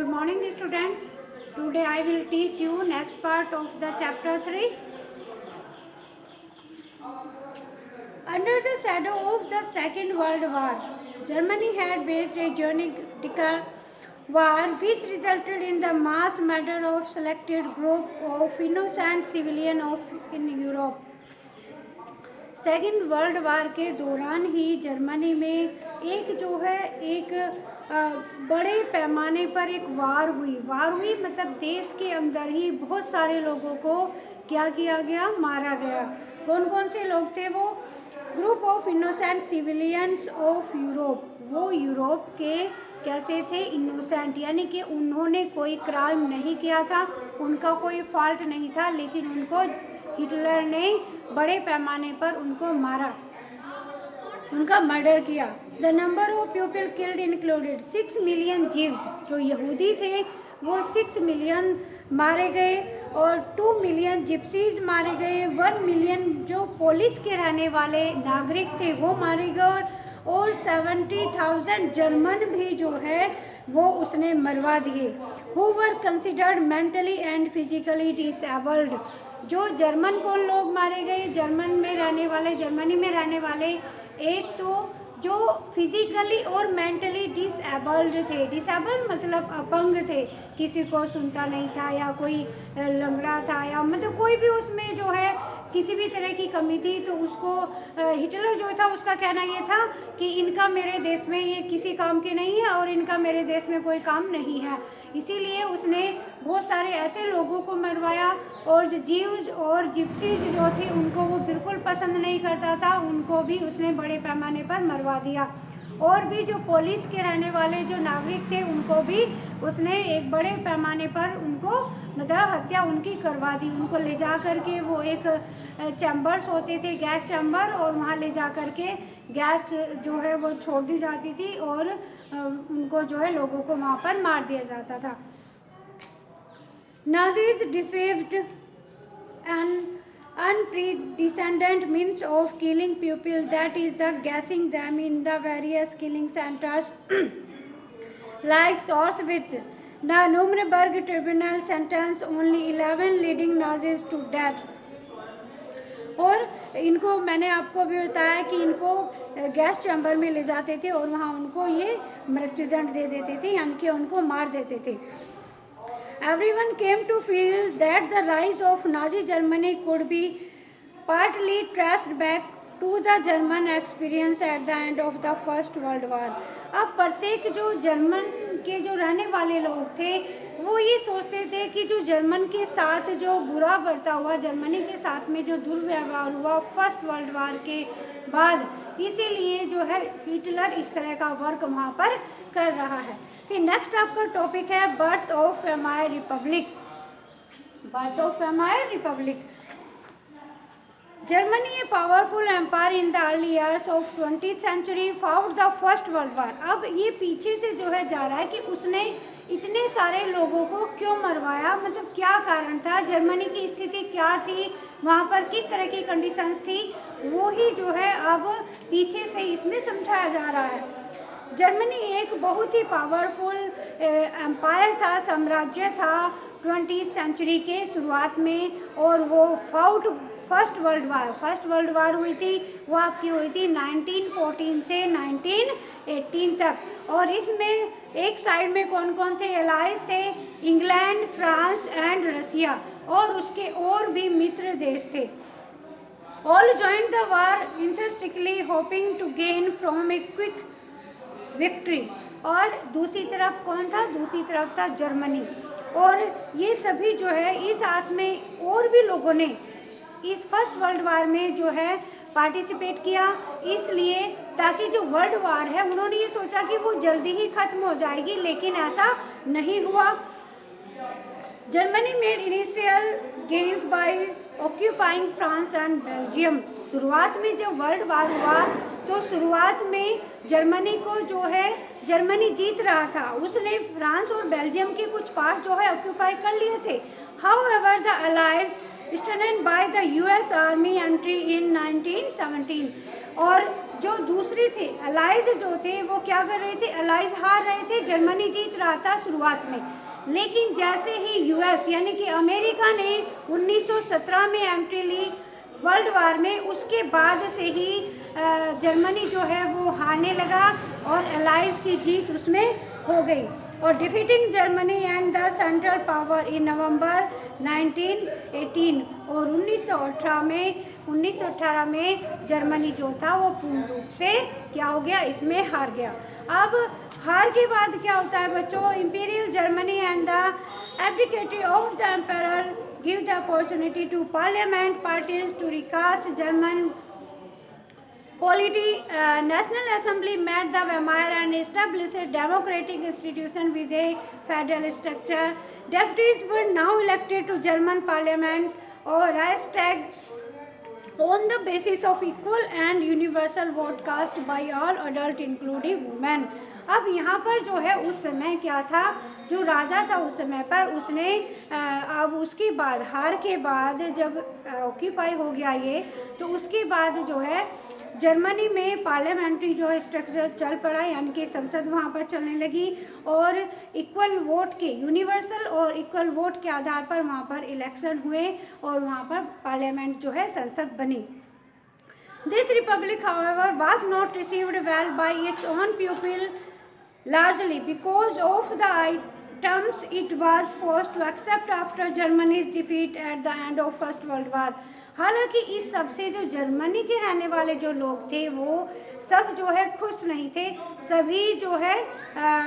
Good morning students. Today I will teach you next part of the chapter 3. Under the shadow of the Second World War, Germany had waged a geopolitical war which resulted in the mass murder of selected group of innocent civilians in Europe. Second world war के दौरान ही Germany में एक बड़े पैमाने पर एक वार हुई मतलब देश के अंदर ही बहुत सारे लोगों को क्या किया गया, मारा गया। कौन कौन से लोग थे वो? Group of innocent civilians of Europe. वो यूरोप के कैसे थे? इनोसेंट, यानी कि उन्होंने कोई क्राइम नहीं किया था, उनका कोई फॉल्ट नहीं था, लेकिन उनको हिटलर ने बड़े पैमाने पर उनको मारा, उनका मर्डर किया। The number of people killed included 6 million Jews, जो यहूदी थे वो 6 मिलियन मारे गए, और 2 मिलियन जिप्सीज मारे गए, 1 मिलियन जो पोलिस के रहने वाले नागरिक थे वो मारे गए, और 70,000 जर्मन भी जो है वो उसने मरवा दिए। Who were considered mentally and physically disabled. जो जर्मन कौन लोग मारे गए? जर्मनी में रहने वाले एक तो जो फिजिकली और मेंटली डिसेबल्ड थे। डिसेबल्ड मतलब अपंग थे, किसी को सुनता नहीं था, या कोई लंगड़ा था, या मतलब कोई भी उसमें जो है किसी भी तरह की कमी थी, तो उसको हिटलर जो था उसका कहना ये था कि इनका मेरे देश में ये किसी काम के नहीं है और इनका मेरे देश में कोई काम नहीं है। इसीलिए उसने बहुत सारे ऐसे लोगों को मरवाया, और जीव्स और जिप्सीज जो थे उनको वो बिल्कुल पसंद नहीं करता था, उनको भी उसने बड़े पैमाने पर मरवा दिया। और भी जो पोलिस के रहने वाले जो नागरिक थे उनको भी उसने एक बड़े पैमाने पर उनको मतलब हत्या उनकी करवा दी। उनको ले जा कर के वो एक चैम्बर्स होते थे, गैस चैम्बर, और वहाँ ले जा कर के गैस जो है वो छोड़ दी जाती थी, और उनको जो है लोगों को वहाँ पर मार दिया जाता था। Nazis deceived an unprecedented means of killing people, that is the gassing them in the various killing centers like Auschwitz. The Nuremberg tribunal sentenced only 11 leading Nazis to death. और इनको मैंने आपको भी बताया कि इनको गैस चैम्बर में ले जाते थे और वहाँ उनको ये मृत्युदंड दे देते थे, यानी कि उनको मार देते थे। Everyone came to feel that the rise of Nazi Germany could be partly traced back to the German experience at the end of the First World War. अब प्रत्येक जो जर्मन के जो रहने वाले लोग थे वो ये सोचते थे कि जो जर्मन के साथ जो बुरा बर्ताव हुआ, जर्मनी के साथ में जो दुर्व्यवहार हुआ फर्स्ट वर्ल्ड वार के बाद, इसीलिए जो है हिटलर इस तरह का वर्क वहाँ पर कर रहा है। फिर नेक्स्ट आपका टॉपिक है birth of empire republic. Birth of empire republic. Germany, a powerful empire in the early years of 20th century, fought the First World War. अब ये पीछे से जो है जा रहा है कि उसने इतने सारे लोगों को क्यों मरवाया, मतलब क्या कारण था, जर्मनी की स्थिति क्या थी, वहाँ पर किस तरह की कंडीशंस थी, वो ही जो है अब पीछे से इसमें समझाया जा रहा है। जर्मनी एक बहुत ही पावरफुल एम्पायर था, साम्राज्य था 20th सेंचुरी के शुरुआत में, और वो फाउट फर्स्ट वर्ल्ड वार हुई थी, वो आपकी हुई थी 1914 से 1918 तक। और इसमें एक साइड में कौन कौन थे? एलाइज थे, इंग्लैंड, फ्रांस एंड रसिया, और उसके और भी मित्र देश थे। All joined the war enthusiastically hoping to gain from a quick victory. और दूसरी तरफ कौन था? दूसरी तरफ था जर्मनी। और ये सभी जो है इस आस में और भी लोगों ने इस फर्स्ट वर्ल्ड वार में जो है पार्टिसिपेट किया, इसलिए ताकि जो वर्ल्ड वार है उन्होंने ये सोचा कि वो जल्दी ही ख़त्म हो जाएगी, लेकिन ऐसा नहीं हुआ। Germany made initial gains by occupying France and Belgium. शुरुआत में जब वर्ल्ड वार हुआ तो शुरुआत में जर्मनी को जो है जर्मनी जीत रहा था, उसने फ्रांस और बेल्जियम के कुछ पार्ट जो है ऑक्यूपाई कर लिए थे। However the allies stand by the US army entry in 1917, और जो दूसरी थे अलाइज जो थे वो क्या कर रहे थे, अलाइज हार रहे थे, जर्मनी जीत रहा था शुरुआत में। लेकिन जैसे ही यूएस यानी कि अमेरिका ने 1917 में एंट्री ली वर्ल्ड वार में, उसके बाद से ही जर्मनी जो है वो हारने लगा और अलाइज की जीत उसमें हो गई। और defeating Germany and the central power in November 1918, और 1918 में जर्मनी जो था वो पूर्ण रूप से क्या हो गया, इसमें हार गया। अब हार के बाद क्या होता है बच्चों, imperial Germany and the abdicate of the emperor give the opportunity to parliament parties to recast German polity. National Assembly met the Weimar and established a democratic institution with a federal structure. Deputies were now elected to German Parliament or Reichstag on the basis of equal and universal vote cast by all adults including women. अब यहाँ पर जो है उस समय क्या था, जो राजा था उस समय पर उसने अब उसके बाद हार के बाद जब ऑक्यूपाई हो गया ये, तो उसके बाद जो है जर्मनी में पार्लियामेंट्री जो है स्ट्रक्चर चल पड़ा, यानी कि संसद वहाँ पर चलने लगी और इक्वल वोट के, यूनिवर्सल और इक्वल वोट के आधार पर वहाँ पर इलेक्शन हुए और वहाँ पर पार्लियामेंट जो है संसद बनी। This republic, however, was not received well by its own people, largely because of the items it was forced to accept after Germany's defeat at the end of First World War. हालांकि इस सब से जो Germany के रहने वाले जो लोग थे वो सब जो है खुश नहीं थे, सभी जो है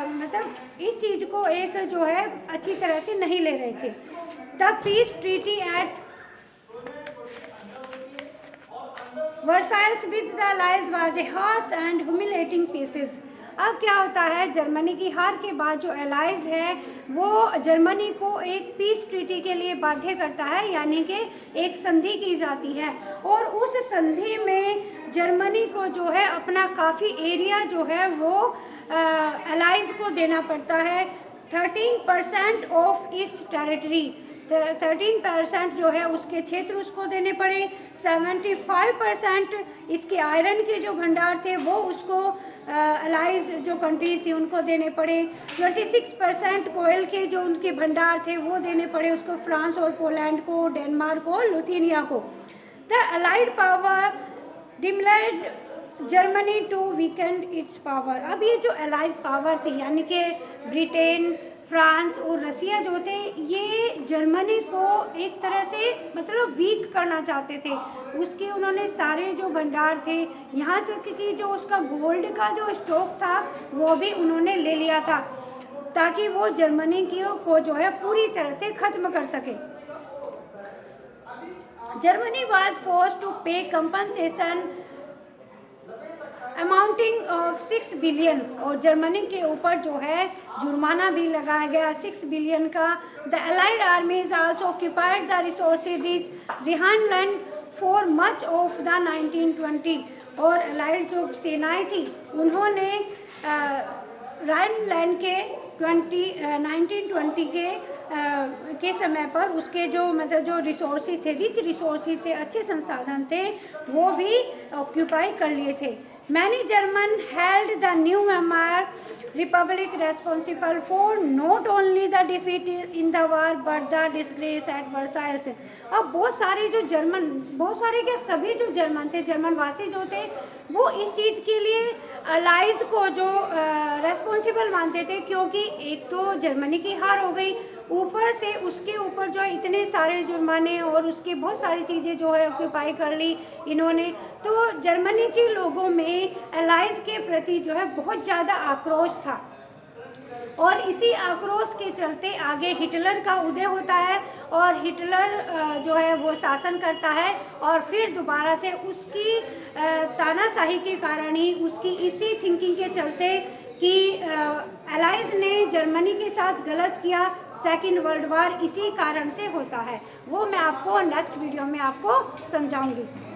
मतलब इस चीज़ को एक जो है अच्छी तरह से नहीं ले रहे थे। The peace treaty at Versailles with the allies was a harsh and humiliating pieces. अब क्या होता है, जर्मनी की हार के बाद जो एलाइज है वो जर्मनी को एक पीस ट्रीटी के लिए बाध्य करता है, यानी कि एक संधि की जाती है और उस संधि में जर्मनी को जो है अपना काफ़ी एरिया जो है वो एलाइज को देना पड़ता है। 13% ऑफ इट्स टेरिटरी, 13% जो है उसके क्षेत्र उसको देने पड़े। 75% इसके आयरन के जो भंडार थे वो उसको अलाइज जो कंट्रीज थी उनको देने पड़े। 26% कोयल के जो उनके भंडार थे वो देने पड़े उसको, फ्रांस और पोलैंड को, डेनमार्क को, लुथेनिया को। The allied power demilitarised Germany to weaken its power. अब ये जो अलाइज पावर थी यानी कि ब्रिटेन, फ्रांस और रसिया जो थे, ये जर्मनी को एक तरह से मतलब वीक करना चाहते थे। उसके उन्होंने सारे जो भंडार थे, यहाँ तक कि जो उसका गोल्ड का जो स्टॉक था वो भी उन्होंने ले लिया था ताकि वो जर्मनी को जो है पूरी तरह से ख़त्म कर सके। जर्मनी वाज फोर्स्ड टू पे कंपनसेशन अमाउंटिंग ऑफ 6 बिलियन, और जर्मनी के ऊपर जो है जुर्माना भी लगाया गया 6 बिलियन का। The allied armies also occupied the resources rich Rhineland for much of the 1920, और अलाइड जो सेनाएं थी उन्होंने राइनलैंड के 1920 के समय पर उसके जो मतलब जो रिसोर्सेज थे, रिच रिसोर्सेज थे, अच्छे संसाधन थे, वो भी ऑक्यूपाई कर लिए थे। Many German held the new Weimar Republic responsible for not only the defeat in the war but the disgrace at Versailles. अब बहुत सारे क्या सभी जो जर्मन थे, जर्मन वासी जो थे, वो इस चीज़ के लिए अलाइज को जो रेस्पॉन्सिबल मानते थे, क्योंकि एक तो जर्मनी की हार हो गई, ऊपर से उसके ऊपर जो इतने सारे जुर्माने और उसकी बहुत सारी चीज़ें जो है ऑक्यूपाई कर ली इन्होंने। तो जर्मनी के लोगों में अलाइज के प्रति जो है बहुत ज़्यादा आक्रोश था और इसी आक्रोश के चलते आगे हिटलर का उदय होता है और हिटलर जो है वो शासन करता है और फिर दोबारा से उसकी तानाशाही के कारण ही, उसकी इसी थिंकिंग के चलते कि अलाइज ने जर्मनी के साथ गलत किया, सेकेंड वर्ल्ड वार इसी कारण से होता है। वो मैं आपको नेक्स्ट वीडियो में आपको समझाऊंगी।